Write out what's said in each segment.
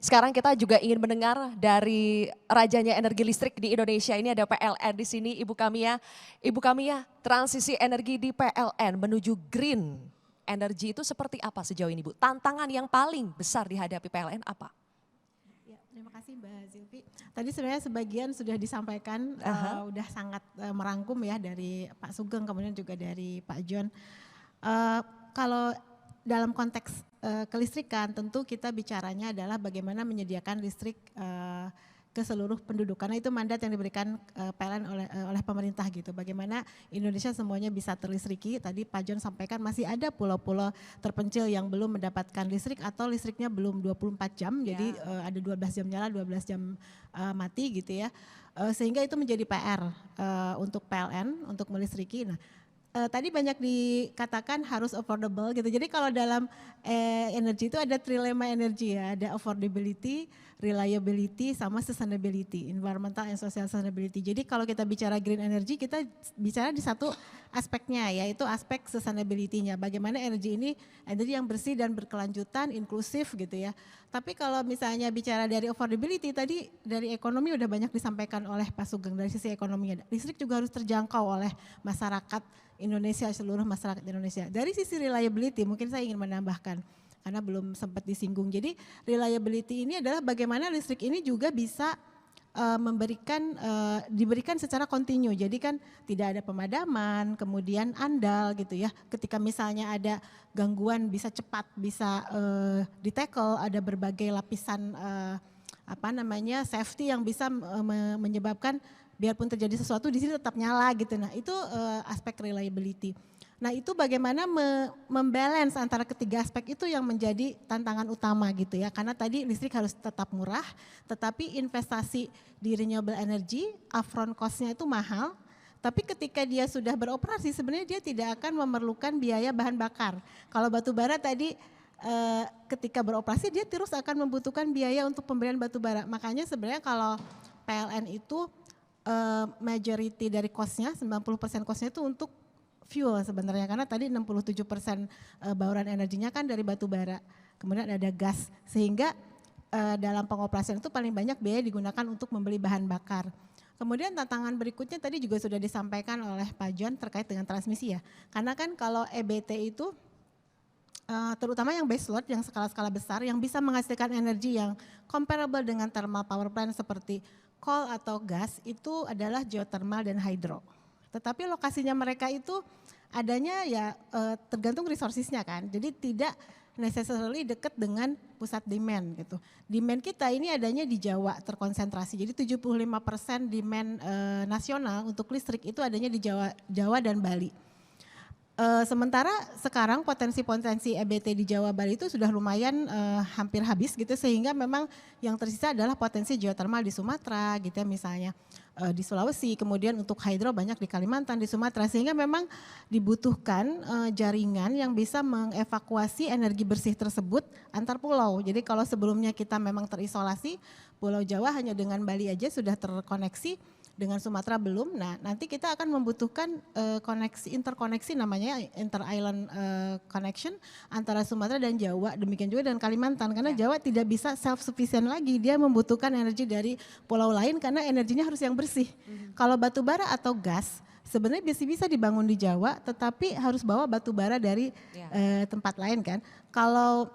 Sekarang kita juga ingin mendengar dari rajanya energi listrik di Indonesia. Ini ada PLN di sini, Ibu Kamia. Ibu Kamia, transisi energi di PLN menuju green energy itu seperti apa sejauh ini, Bu? Tantangan yang paling besar dihadapi PLN apa? Ya, terima kasih Mbak Zilvi. Tadi sebenarnya sebagian sudah disampaikan, udah sangat merangkum ya dari Pak Sugeng, kemudian juga dari Pak John. Kalau dalam konteks kelistrikan, tentu kita bicaranya adalah bagaimana menyediakan listrik ke seluruh penduduk, karena itu mandat yang diberikan PLN oleh pemerintah gitu. Bagaimana Indonesia semuanya bisa terlistriki. Tadi Pak John sampaikan masih ada pulau-pulau terpencil yang belum mendapatkan listrik atau listriknya belum 24 jam, jadi ada 12 jam nyala, 12 jam mati gitu ya. Sehingga itu menjadi PR untuk PLN untuk melistriki. Nah, tadi banyak dikatakan harus affordable gitu. Jadi kalau dalam energi itu ada trilema energi ya, ada affordability, reliability, sama sustainability, environmental and social sustainability. Jadi kalau kita bicara green energy, kita bicara di satu aspeknya, yaitu aspek sustainability-nya. Bagaimana energi ini energi yang bersih dan berkelanjutan, inklusif gitu ya. Tapi kalau misalnya bicara dari affordability, tadi dari ekonomi udah banyak disampaikan oleh Pak Sugeng dari sisi ekonominya. Listrik juga harus terjangkau oleh masyarakat Indonesia, seluruh masyarakat Indonesia. Dari sisi reliability mungkin saya ingin menambahkan, karena belum sempat disinggung. Jadi reliability ini adalah bagaimana listrik ini juga bisa diberikan secara kontinu. Jadi kan tidak ada pemadaman, kemudian andal gitu ya. Ketika misalnya ada gangguan bisa cepat, bisa di-tackle, ada berbagai lapisan safety yang bisa menyebabkan biarpun terjadi sesuatu di sini tetap nyala gitu. Nah itu aspek reliability. Nah itu bagaimana membalance antara ketiga aspek itu yang menjadi tantangan utama gitu ya. Karena tadi listrik harus tetap murah, tetapi investasi di renewable energy, upfront cost-nya itu mahal. Tapi ketika dia sudah beroperasi sebenarnya dia tidak akan memerlukan biaya bahan bakar. Kalau batu bara tadi ketika beroperasi dia terus akan membutuhkan biaya untuk pembelian batu bara. Makanya sebenarnya kalau PLN itu majority dari cost-nya, 90% cost-nya itu untuk fuel sebenarnya, karena tadi 67% bauran energinya kan dari batu bara, kemudian ada gas, sehingga dalam pengoperasian itu paling banyak biaya digunakan untuk membeli bahan bakar. Kemudian tantangan berikutnya tadi juga sudah disampaikan oleh Pak John terkait dengan transmisi ya, karena kan kalau EBT itu terutama yang base load, yang skala-skala besar, yang bisa menghasilkan energi yang comparable dengan thermal power plant seperti coal atau gas, itu adalah geothermal dan hydro. Tetapi lokasinya mereka itu adanya ya tergantung resourcesnya kan, jadi tidak necessarily dekat dengan pusat demand gitu. Demand kita ini adanya di Jawa terkonsentrasi, jadi 75% demand nasional untuk listrik itu adanya di Jawa dan Bali. Sementara sekarang potensi-potensi EBT di Jawa Bali itu sudah lumayan hampir habis gitu, sehingga memang yang tersisa adalah potensi geothermal di Sumatera gitu ya, misalnya di Sulawesi, kemudian untuk hydro banyak di Kalimantan, di Sumatera, sehingga memang dibutuhkan jaringan yang bisa mengevakuasi energi bersih tersebut antar pulau. Jadi kalau sebelumnya kita memang terisolasi, Pulau Jawa hanya dengan Bali aja sudah terkoneksi, dengan Sumatera belum. Nah nanti kita akan membutuhkan interkoneksi namanya inter-island connection antara Sumatera dan Jawa, demikian juga dengan Kalimantan, karena Jawa tidak bisa self-sufficient lagi, dia membutuhkan energi dari pulau lain karena energinya harus yang bersih. Kalau batu bara atau gas sebenarnya bisa dibangun di Jawa, tetapi harus bawa batu bara dari tempat lain kan. Kalau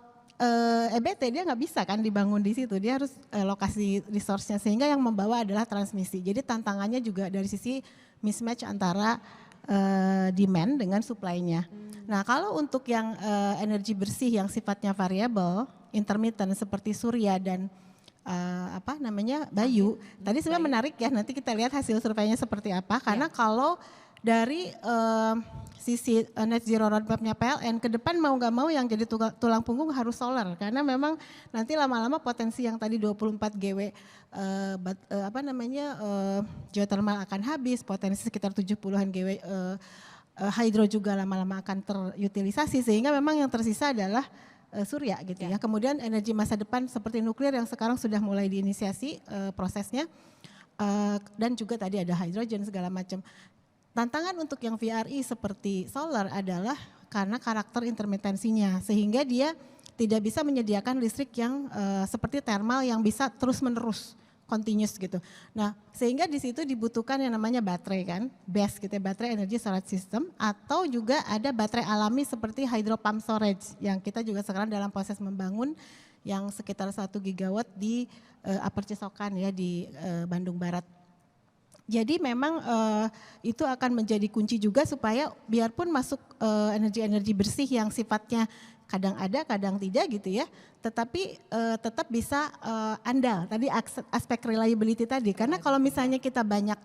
EBT dia nggak bisa kan dibangun di situ, dia harus lokasi resource-nya, sehingga yang membawa adalah transmisi. Jadi tantangannya juga dari sisi mismatch antara demand dengan supply-nya. Nah kalau untuk yang energi bersih yang sifatnya variabel, intermittent seperti surya dan Bayu, tadi sebenarnya menarik ya, nanti kita lihat hasil surveinya seperti apa, karena kalau dari sisi net zero roadmap-nya PLN ke depan mau nggak mau yang jadi tulang punggung harus solar, karena memang nanti lama-lama potensi yang tadi 24 GW geothermal akan habis, potensi sekitar 70-an GW hydro juga lama-lama akan terutilisasi, sehingga memang yang tersisa adalah surya gitu ya. Kemudian energi masa depan seperti nuklir yang sekarang sudah mulai diinisiasi prosesnya, dan juga tadi ada hydrogen segala macam. Tantangan untuk yang VRI seperti solar adalah karena karakter intermitensinya, sehingga dia tidak bisa menyediakan listrik yang seperti thermal yang bisa terus-menerus continuous gitu. Nah, sehingga di situ dibutuhkan yang namanya baterai kan, BESS gitu ya, baterai energy storage system, atau juga ada baterai alami seperti hydro pump storage yang kita juga sekarang dalam proses membangun yang sekitar 1 gigawatt di Upper Cisokan ya di Bandung Barat. Jadi memang itu akan menjadi kunci juga supaya biarpun masuk energi-energi bersih yang sifatnya kadang ada, kadang tidak gitu ya, tetapi tetap bisa andal. Tadi aspek reliability tadi, karena kalau misalnya kita banyak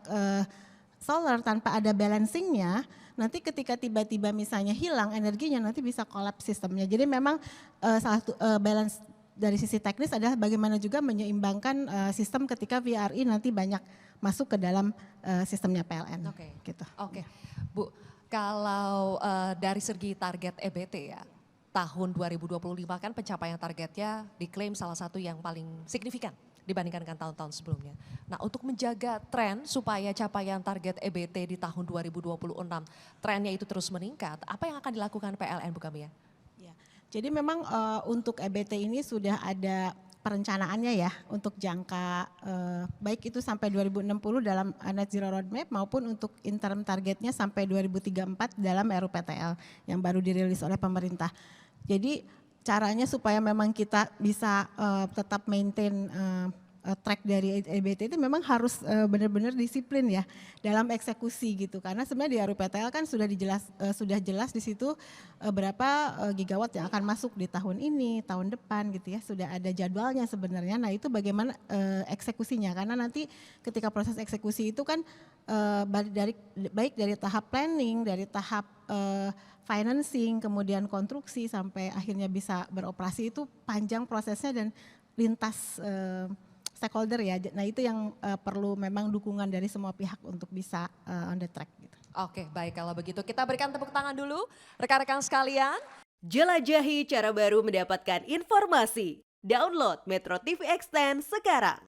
solar tanpa ada balancingnya, nanti ketika tiba-tiba misalnya hilang energinya nanti bisa collapse sistemnya. Jadi memang salah satu balance dari sisi teknis adalah bagaimana juga menyeimbangkan sistem ketika VRI nanti banyak masuk ke dalam sistemnya PLN. Oke. Gitu. Oke, Bu, kalau dari segi target EBT ya, tahun 2025 kan pencapaian targetnya diklaim salah satu yang paling signifikan dibandingkan dengan tahun-tahun sebelumnya. Nah, untuk menjaga tren supaya capaian target EBT di tahun 2026 trennya itu terus meningkat, apa yang akan dilakukan PLN, Bu Kamia? Ya, jadi memang untuk EBT ini sudah ada perencanaannya ya untuk jangka baik itu sampai 2060 dalam Net Zero Roadmap maupun untuk interim targetnya sampai 2034 dalam RUPTL yang baru dirilis oleh pemerintah. Jadi caranya supaya memang kita bisa tetap maintain track dari EBT itu memang harus benar-benar disiplin ya dalam eksekusi gitu, karena sebenarnya di RUPTL kan sudah jelas di situ berapa gigawatt yang akan masuk di tahun ini, tahun depan gitu ya, sudah ada jadwalnya sebenarnya. Nah itu bagaimana eksekusinya, karena nanti ketika proses eksekusi itu kan baik dari tahap planning, dari tahap financing, kemudian konstruksi sampai akhirnya bisa beroperasi itu panjang prosesnya dan lintas stakeholder ya. Nah itu yang perlu memang dukungan dari semua pihak untuk bisa on the track gitu. Oke, baik kalau begitu kita berikan tepuk tangan dulu rekan-rekan sekalian. Jelajahi cara baru mendapatkan informasi. Download Metro TV Extend sekarang.